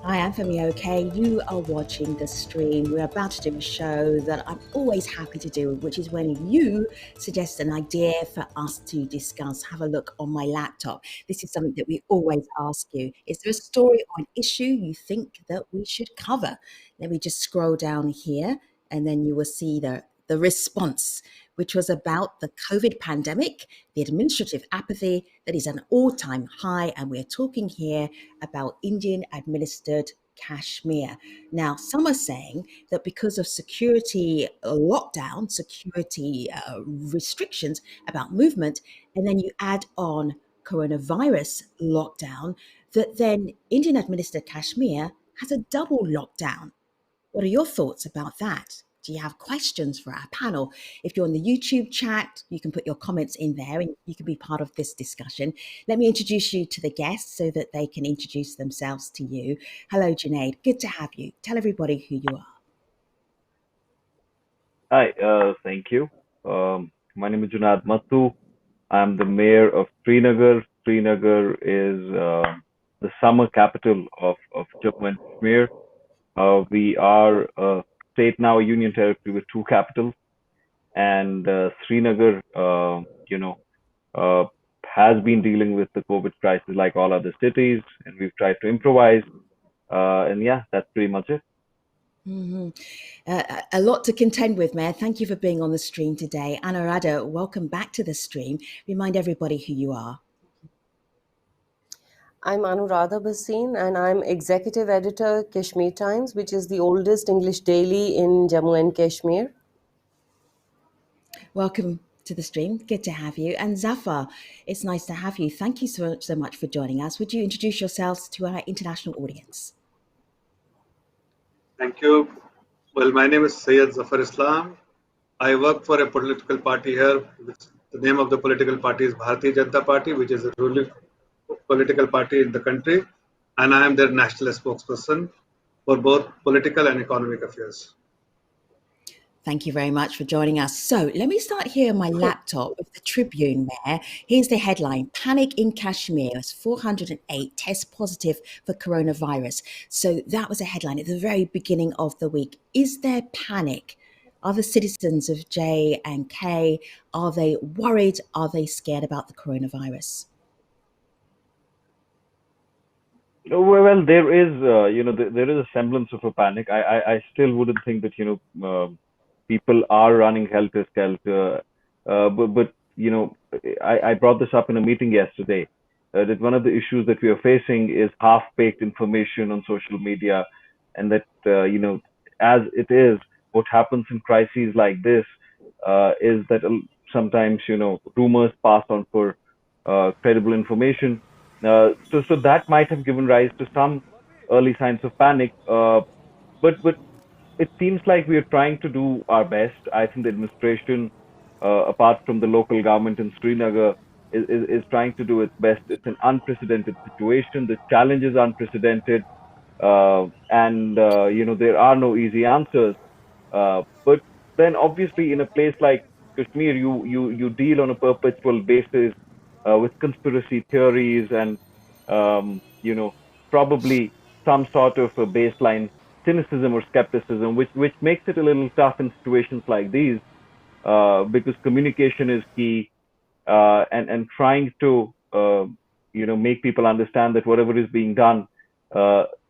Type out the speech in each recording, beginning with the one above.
Hi, I'm Femi OK. You are watching the stream. We're about to do a show that I'm always happy to do, which is when you suggest an idea for us to discuss. Have a look on my laptop. This is something that we always ask you. Is there a story or an issue you think that we should cover? Let me just scroll down here and then you will see the response, which was about the COVID pandemic, the administrative apathy that is an all-time high. And we're talking here about Indian-administered Kashmir. Now, some are saying that because of security lockdown, security restrictions about movement, and then you add on coronavirus lockdown, that then Indian-administered Kashmir has a double lockdown. What are your thoughts about that? Do you have questions for our panel? If you're on the YouTube chat, you can put your comments in there and you can be part of this discussion. Let me introduce you to the guests so that they can introduce themselves to you. Hello, Junaid. Good to have you. Tell everybody who you are. Hi, thank you. My name is Junaid Mattu. I'm the mayor of Srinagar. Srinagar is the summer capital of Jammu and Kashmir. We are a state now, a union territory with two capitals, and Srinagar, uh, has been dealing with the COVID crisis like all other cities, and we've tried to improvise. And yeah, that's pretty much it. Mhm. A lot to contend with, Mayor. Thank you for being on the stream today. Anuradha, welcome back to the stream. Remind everybody who you are. I'm Anuradha Bhasin and I'm Executive Editor, Kashmir Times, which is the oldest English daily in Jammu and Kashmir. Welcome to the stream. Good to have you. And Zafar, it's nice to have you. Thank you so much for joining us. Would you introduce yourselves to our international audience? Thank you. Well, my name is Syed Zafar Islam. I work for a political party here. The name of the political party is Bharatiya Janata Party, which is a ruling political party in the country. And I am their national spokesperson for both political and economic affairs. Thank you very much for joining us. So let me start here on my laptop with the Tribune there. Here's the headline: Panic in Kashmir as 408 test positive for coronavirus. So that was a headline at the very beginning of the week. Is there panic? Are the citizens of J and K, are they worried? Are they scared about the coronavirus? Well, there is, there is a semblance of a panic. I still wouldn't think that, people are running helter-skelter. But I brought this up in a meeting yesterday, that one of the issues that we are facing is half-baked information on social media, and that, as it is, what happens in crises like this is that sometimes, rumors pass on for credible information. So that might have given rise to some early signs of panic. But it seems like we are trying to do our best. I think the administration, apart from the local government in Srinagar, is trying to do its best. It's an unprecedented situation. The challenge is unprecedented, and there are no easy answers. But then, obviously, in a place like Kashmir, you deal on a perpetual basis with conspiracy theories and probably some sort of a baseline cynicism or skepticism, which makes it a little tough in situations like these, because communication is key, and trying to make people understand that whatever is being done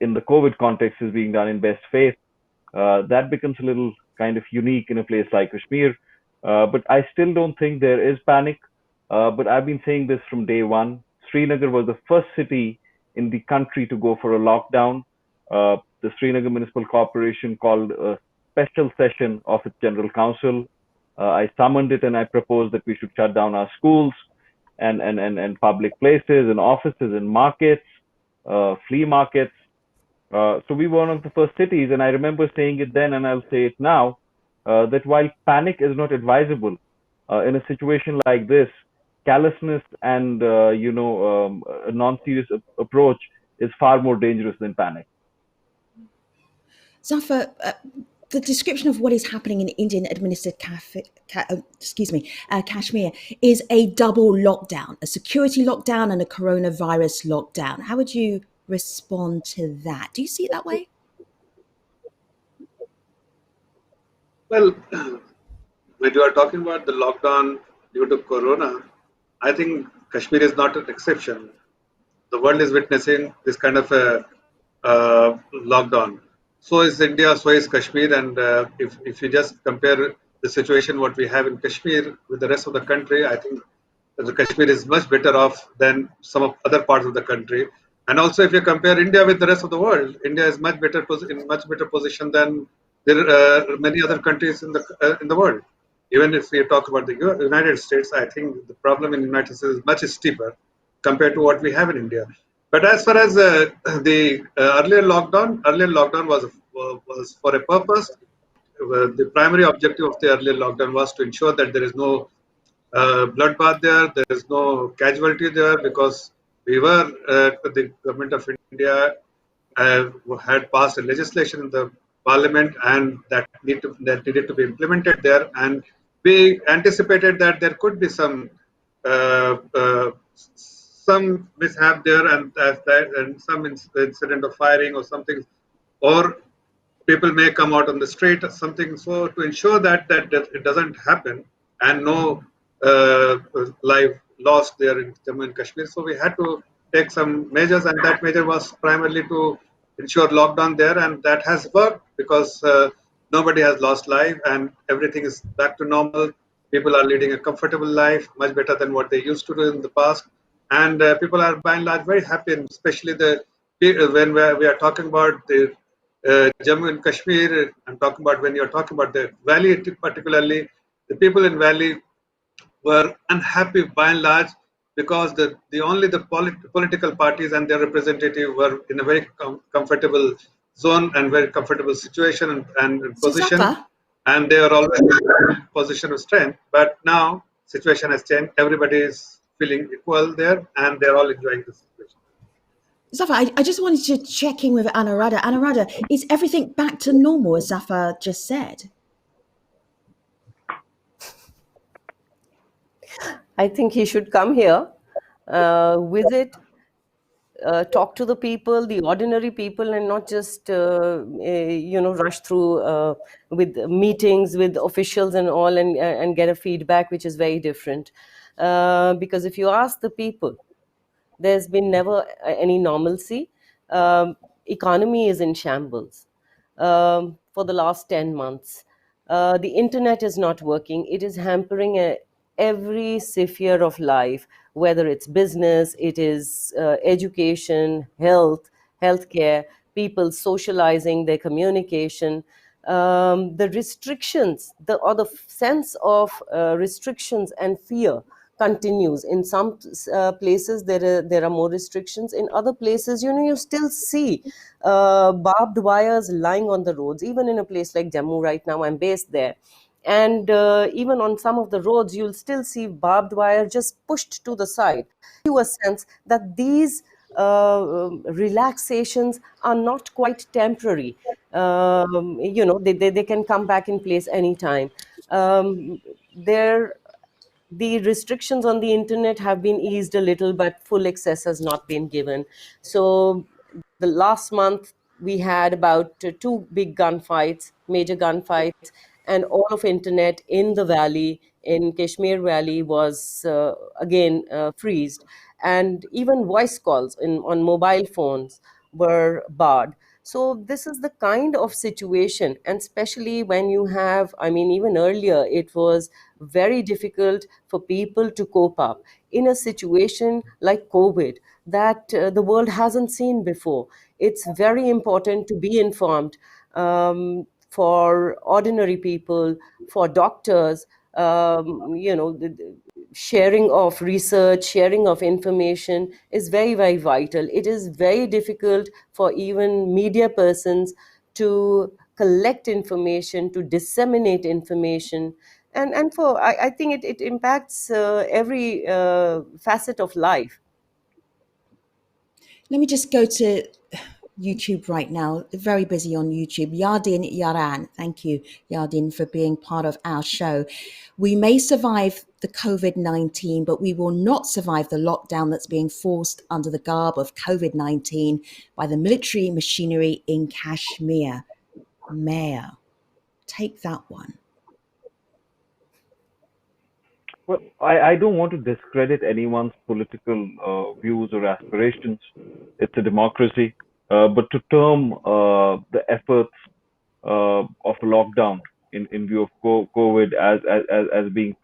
in the COVID context is being done in best faith. That becomes a little kind of unique in a place like Kashmir. But I still don't think there is panic. But I've been saying this from day one. Srinagar was the first city in the country to go for a lockdown. The Srinagar Municipal Corporation called a special session of its General Council. I summoned it and I proposed that we should shut down our schools and public places and offices and markets, flea markets. So we were one of the first cities, and I remember saying it then, and I'll say it now, that while panic is not advisable in a situation like this, callousness and a non-serious approach is far more dangerous than panic. Zafar, the description of what is happening in Indian-administered Kashmir is a double lockdown, a security lockdown and a coronavirus lockdown. How would you respond to that? Do you see it that way? Well, when you are talking about the lockdown due to Corona, I think Kashmir is not an exception. The world is witnessing this kind of a lockdown. So is India, so is Kashmir, and if you just compare the situation what we have in Kashmir with the rest of the country, I think that the Kashmir is much better off than some of other parts of the country. And also, if you compare India with the rest of the world, India is much better in much better position than there are many other countries in the world. Even if we talk about the United States, I think the problem in the United States is much steeper compared to what we have in India. But as far as the earlier lockdown was for a purpose. The primary objective of the earlier lockdown was to ensure that there is no bloodbath there, there is no casualty there, because the government of India had passed a legislation in the parliament, and that needed to be implemented there, and we anticipated that there could be uh, uh, some mishap there, and some incident of firing or something, or people may come out on the street or something. So to ensure that it doesn't happen and no life lost there in Jammu and Kashmir, so we had to take some measures, and that measure was primarily to ensure lockdown there, and that has worked because nobody has lost life and everything is back to normal. People are leading a comfortable life, much better than what they used to do in the past, and people are by and large very happy, and especially when we are talking about the Jammu and Kashmir, I'm talking about when you're talking about the valley, particularly the people in valley were unhappy by and large because the only the political parties and their representative were in a very comfortable zone and very comfortable situation and So position, Zafar, and they are always in a position of strength. But now situation has changed. Everybody is feeling equal there, and they're all enjoying the situation. Zafar, I just wanted to check in with Anuradha. Anuradha, is everything back to normal, as Zafar just said? I think he should come here, visit, talk to the people, the ordinary people, and not just rush through with meetings with officials and all, and get a feedback which is very different. Because if you ask the people, there's been never any normalcy. Economy is in shambles for the last 10 months. The internet is not working. It is hampering every sphere of life, whether it's business, it is education, healthcare, people socializing, their communication. The restrictions, or the sense of restrictions and fear continues. In some places there are more restrictions. In other places, you still see barbed wires lying on the roads. Even in a place like Jammu, right now I'm based there, and even on some of the roads you'll still see barbed wire just pushed to the side. You a sense that these relaxations are not quite temporary. They can come back in place anytime. There The restrictions on the internet have been eased a little, but full access has not been given. So the last month we had about two big gunfights, major gunfights, and all of internet in the valley, in Kashmir Valley, was again freezed, and even voice calls on mobile phones were barred. So this is the kind of situation, and especially when you have, I mean, even earlier it was very difficult for people to cope up in a situation like COVID that the world hasn't seen before. It's very important to be informed, for ordinary people, for doctors. Sharing of research, sharing of information is very, very vital. It is very difficult for even media persons to collect information, to disseminate information, and for I think it impacts every facet of life. Let me just go to YouTube right now. Very busy on YouTube. Yardin Yaran, thank you, Yardin, for being part of our show. We may survive the COVID-19, but we will not survive the lockdown that's being forced under the garb of COVID-19 by the military machinery in Kashmir. Mayor, take that one. Well, I don't want to discredit anyone's political views or aspirations. It's a democracy. But to term the efforts of a lockdown in view of COVID as being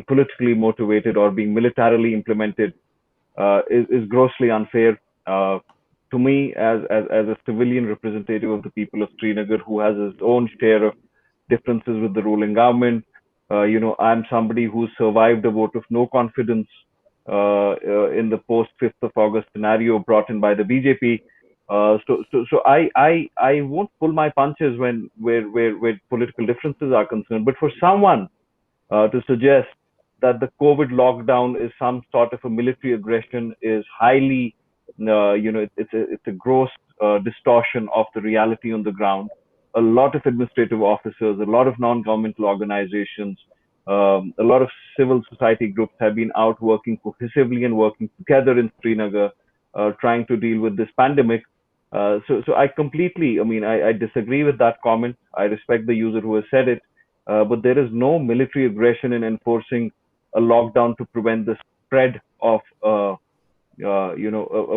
politically motivated or being militarily implemented is grossly unfair. To me, as a civilian representative of the people of Srinagar who has his own share of differences with the ruling government, I'm somebody who survived a vote of no confidence in the post 5th of August scenario brought in by the BJP. So I won't pull my punches when where political differences are concerned. But for someone to suggest that the COVID lockdown is some sort of a military aggression is highly, it's a gross distortion of the reality on the ground. A lot of administrative officers, a lot of non-governmental organizations, a lot of civil society groups have been out working cohesively and working together in Srinagar, trying to deal with this pandemic. So I completely, I disagree with that comment. I respect the user who has said it, but there is no military aggression in enforcing a lockdown to prevent the spread of, a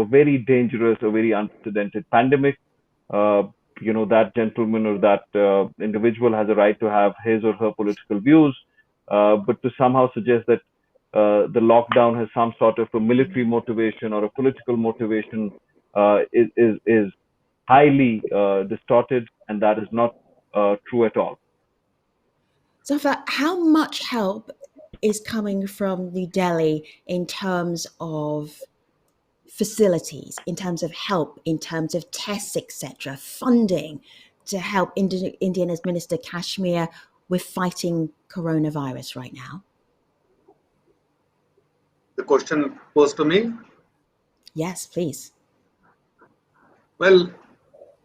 very dangerous, a very unprecedented pandemic. Uh, that gentleman or that individual has a right to have his or her political views, but to somehow suggest that the lockdown has some sort of a military motivation or a political motivation is highly distorted, and that is not true at all. Zafar, how much help is coming from New Delhi in terms of facilities, in terms of help, in terms of tests, etc., funding to help Indian-administered Kashmir with fighting coronavirus right now? The question posed to me. Yes, please. Well,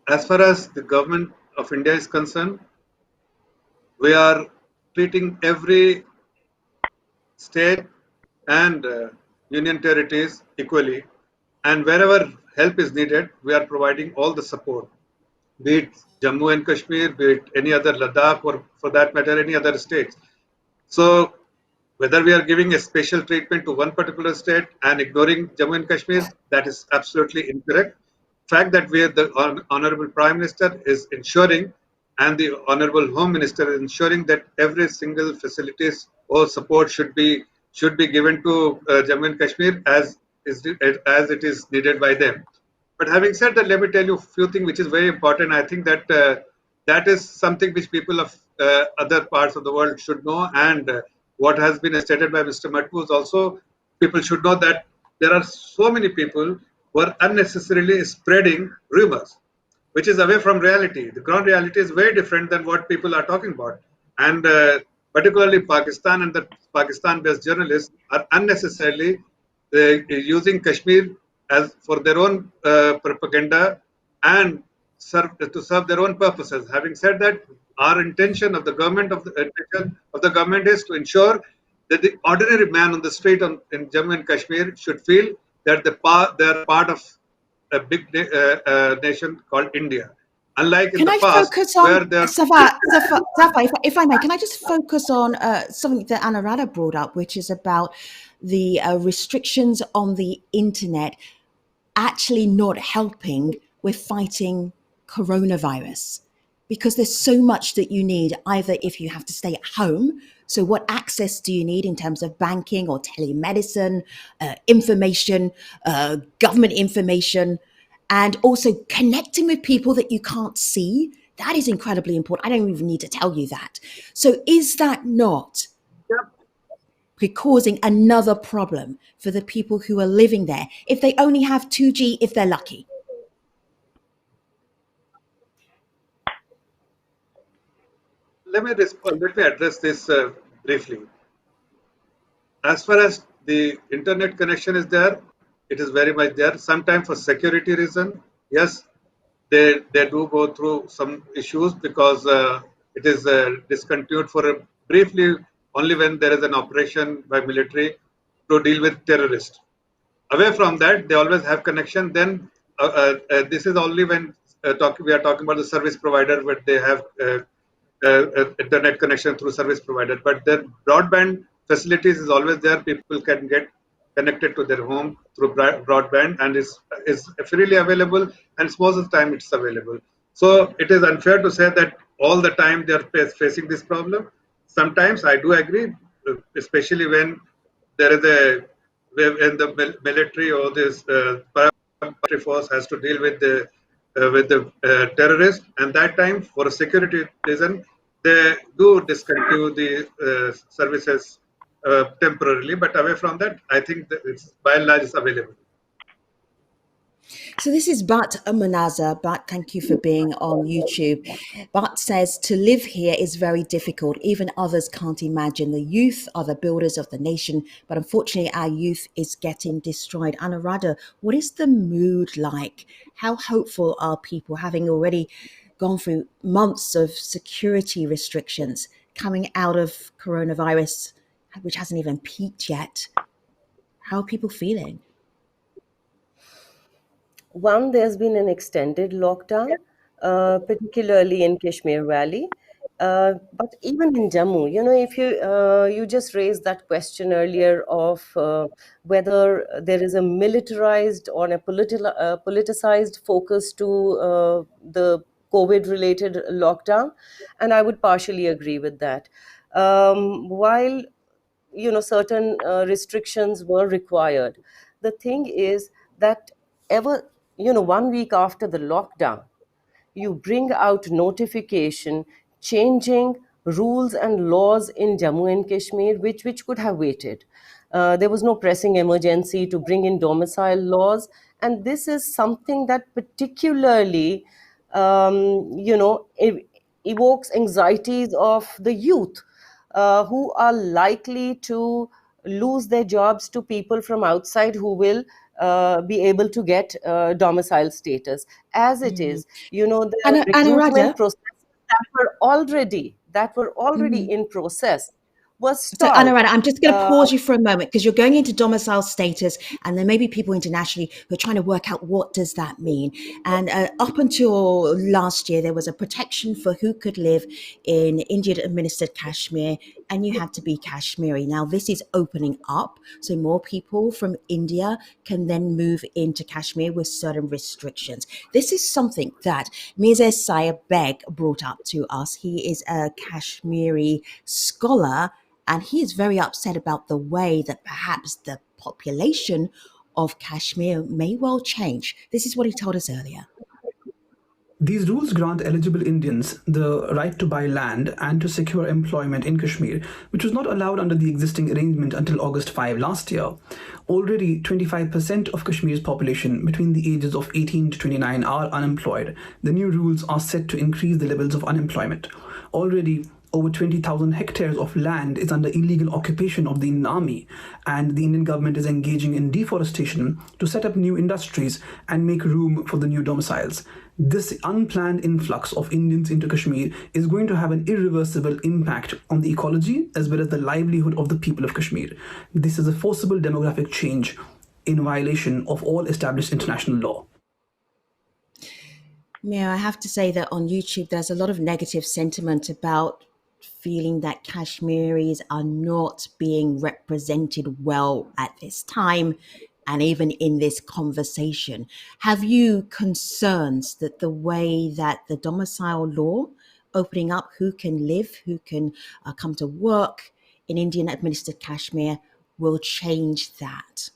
as far as the government of India is concerned, we are treating every state and union territories equally, and wherever help is needed, we are providing all the support, be it Jammu and Kashmir, be it any other Ladakh, or for that matter, any other states. So, whether we are giving a special treatment to one particular state and ignoring Jammu and Kashmir, that is absolutely incorrect. Fact that we are the Honorable Prime Minister is ensuring, and the Honorable Home Minister is ensuring that every single facilities or support should be given to Jammu and Kashmir as it is needed by them. But having said that, let me tell you a few things which is very important. I think that that is something which people of other parts of the world should know. And what has been stated by Mr. Matpuz also, people should know that there are so many people who are unnecessarily spreading rumors, which is away from reality. The ground reality is very different than what people are talking about. And particularly Pakistan and the Pakistan-based journalists are unnecessarily using Kashmir as for their own propaganda and to serve their own purposes. Having said that, our intention of the government is to ensure that the ordinary man on the street in Jammu and Kashmir should feel that they are part of a big nation called India. Unlike in Can the I past, focus where on there Safa, if I may, can I just focus on something that Anuradha brought up, which is about the restrictions on the internet actually not helping with fighting coronavirus? Because there's so much that you need, either if you have to stay at home. So, what access do you need in terms of banking or telemedicine, information, government information, and also connecting with people that you can't see? That is incredibly important. I don't even need to tell you that. So, is that not causing another problem for the people who are living there if they only have 2G, if they're lucky? let me address this briefly. As far as the internet connection is there, it is very much there. Sometimes for security reason, yes, they do go through some issues because it is discontinued for briefly only when there is an operation by military to deal with terrorists. Away from that, they always have connection. Then this is only when we are talking about the service provider, where they have internet connection through service provider. But their broadband facilities is always there. People can get connected to their home through broadband, and is freely available. And most of the time, it's available. So it is unfair to say that all the time they are facing this problem. Sometimes I do agree, especially when there is a when the military or this paramilitary force has to deal with the terrorists, and that time for a security reason they do discontinue the services temporarily. But away from that, I think that it's by and large is available. So this is Bat Manaza. Bat, thank you for being on YouTube. Bat says, to live here is very difficult. Even others can't imagine. The youth are the builders of the nation, but unfortunately our youth is getting destroyed. Anuradha, what is the mood like? How hopeful are people, having already gone through months of security restrictions, coming out of coronavirus, which hasn't even peaked yet? How are people feeling? One, there's been an extended lockdown, particularly in Kashmir Valley. But even in Jammu, if you just raised that question earlier of whether there is a militarized or a politicized focus to the COVID-related lockdown, and I would partially agree with that. While certain restrictions were required, the thing is that ever 1 week after the lockdown, you bring out notification changing rules and laws in Jammu and Kashmir, which could have waited. There was no pressing emergency to bring in domicile laws, and this is something that particularly evokes anxieties of the youth, who are likely to lose their jobs to people from outside who will be able to get domicile status. As it is, the recruitment Anuradha, processes that were already in process was so, stalled. Anuradha, I'm just going to Uh, pause you for a moment because you're going into domicile status, and there may be people internationally who are trying to work out what does that mean. And up until last year, there was a protection for who could live in Indian-administered Kashmir, and you had to be Kashmiri. Now, this is opening up, so more people from India can then move into Kashmir with certain restrictions. This is something that Mirza Sayed Beg brought up to us. He is a Kashmiri scholar, and he is very upset about the way that perhaps the population of Kashmir may well change. This is what he told us earlier. These rules grant eligible Indians the right to buy land and to secure employment in Kashmir, which was not allowed under the existing arrangement until August 5 last year. Already, 25% of Kashmir's population between the ages of 18 to 29 are unemployed. The new rules are set to increase the levels of unemployment. Already, over 20,000 hectares of land is under illegal occupation of the Indian army, and the Indian government is engaging in deforestation to set up new industries and make room for the new domiciles. This unplanned influx of Indians into Kashmir is going to have an irreversible impact on the ecology as well as the livelihood of the people of Kashmir. This is a forcible demographic change in violation of all established international law. Yeah, I have to say that on YouTube, there's a lot of negative sentiment about feeling that Kashmiris are not being represented well at this time, and even in this conversation. Have you concerns that the way that the domicile law opening up who can live, who can come to work in Indian administered Kashmir will change that?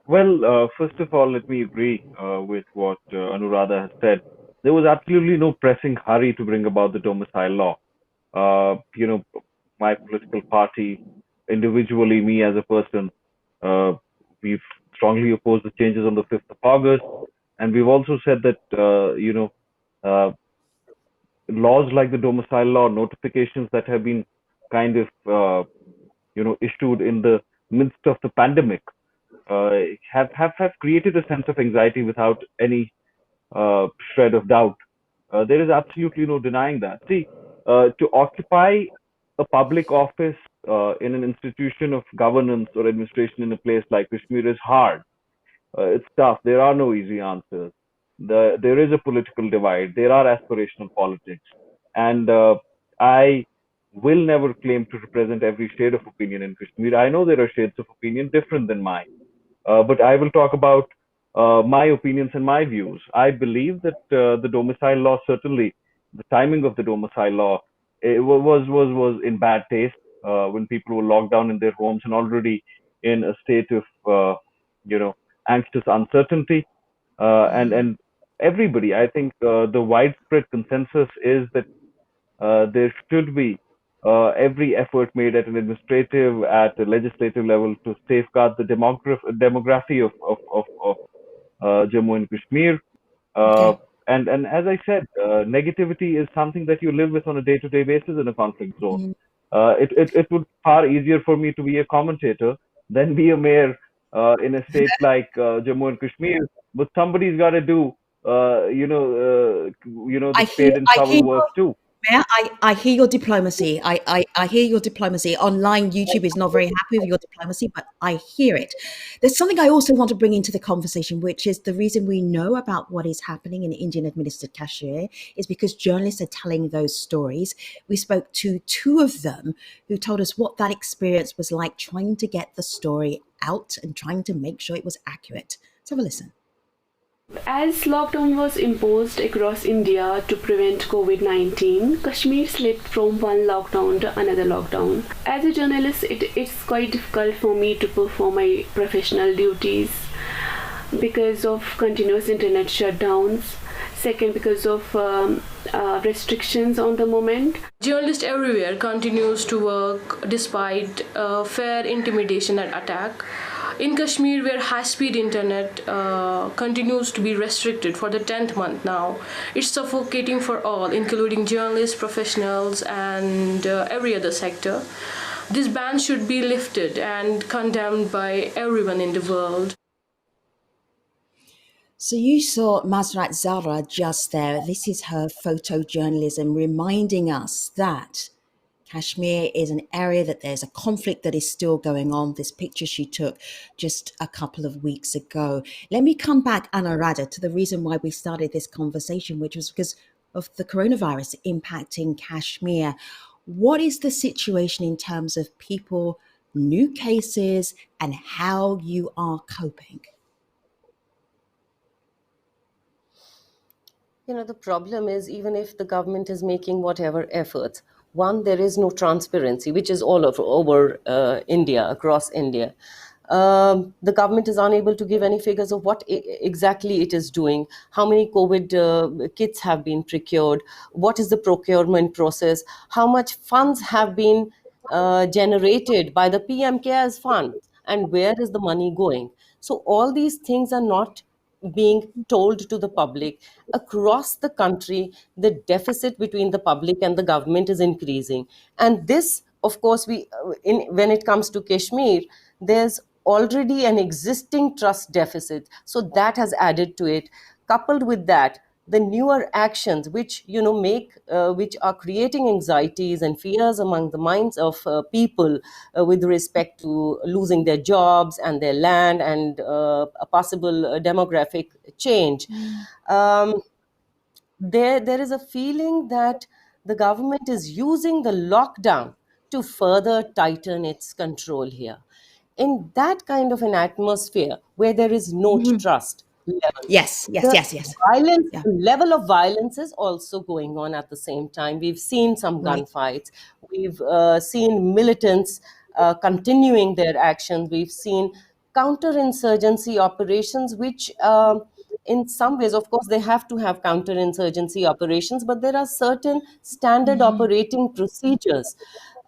Well, first of all, let me agree with what Anuradha has said. There was absolutely no pressing hurry to bring about the domicile law. You know, my political party, individually, me as a person, uh, we've strongly opposed the changes on the 5th of August. And we've also said that, uh, laws like the domicile law, notifications that have been kind of, issued in the midst of the pandemic, have created a sense of anxiety without any shred of doubt. There is absolutely no denying that. See, to occupy a public office in an institution of governance or administration in a place like Kashmir is hard. It's tough. There are no easy answers. There is a political divide. There are aspirational politics, and I will never claim to represent every shade of opinion in Kashmir. I know there are shades of opinion different than mine, but I will talk about my opinions and my views. I believe that the domicile law, certainly the timing of the domicile law, it was in bad taste when people were locked down in their homes and already in a state of anxious uncertainty, and everybody. I think the widespread consensus is that there should be every effort made at an administrative, at a legislative level to safeguard the demography of Jammu and Kashmir. Uh, Okay. and as I said, negativity is something that you live with on a day-to-day basis in a conflict zone. Mm. It would far easier for me to be a commentator than be a mayor in a state like Jammu and Kashmir. But somebody's got to do, I the hear, spade and I shovel hear work too. Mayor, I hear your diplomacy. I hear your diplomacy. Online, YouTube is not very happy with your diplomacy, but I hear it. There's something I also want to bring into the conversation, which is the reason we know about what is happening in Indian-administered Kashmir is because journalists are telling those stories. We spoke to two of them who told us what that experience was like trying to get the story out and trying to make sure it was accurate. Let's have a listen. As lockdown was imposed across India to prevent COVID-19, Kashmir slipped from one lockdown to another lockdown. As a journalist, it's quite difficult for me to perform my professional duties because of continuous internet shutdowns. Second, because of restrictions on the moment. Journalists everywhere continues to work despite fair intimidation and attack. In Kashmir, where high-speed internet continues to be restricted for the 10th month now, it's suffocating for all, including journalists, professionals, and every other sector. This ban should be lifted and condemned by everyone in the world. So you saw Masrat Zara just there. This is her photojournalism reminding us that Kashmir is an area that there's a conflict that is still going on. This picture she took just a couple of weeks ago. Let me come back, Anuradha, to the reason why we started this conversation, which was because of the coronavirus impacting Kashmir. What is the situation in terms of people, new cases, and how you are coping? The problem is, even if the government is making whatever efforts, one, there is no transparency, which is all over India, across India. The government is unable to give any figures of what exactly it is doing, how many COVID kits have been procured, what is the procurement process, how much funds have been generated by the PM Cares Fund, and where is the money going. So all these things are not being told to the public. Across the country, the deficit between the public and the government is increasing. And this, of course, when it comes to Kashmir, there's already an existing trust deficit. So that has added to it. Coupled with that, the newer actions which which are creating anxieties and fears among the minds of people with respect to losing their jobs and their land and a possible demographic change. um, there is a feeling that the government is using the lockdown to further tighten its control here. In that kind of an atmosphere where there is no trust level, Yes, yes, the yes, yes. violence Yeah, level of violence is also going on at the same time. We've seen some right. gunfights. We've seen militants continuing their actions. We've seen counterinsurgency operations, which in some ways, of course, they have to have counterinsurgency operations, but there are certain standard operating procedures.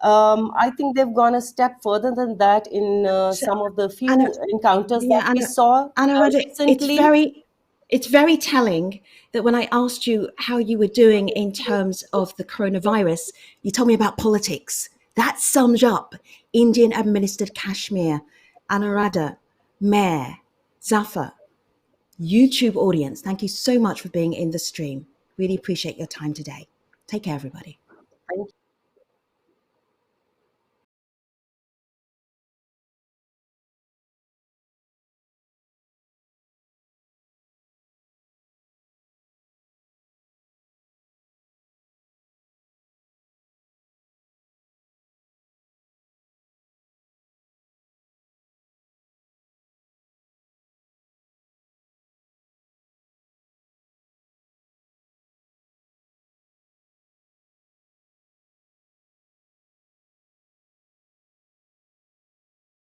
I think they've gone a step further than that in So, some of the Anna, few encounters that yeah, we saw Anuradha, recently. it's very telling that when I asked you how you were doing in terms of the coronavirus, you told me about politics. That sums up Indian administered Kashmir. Anuradha, Mayor, Zafar, YouTube audience, thank you so much for being in the stream. Really appreciate your time today. Take care, everybody. Thank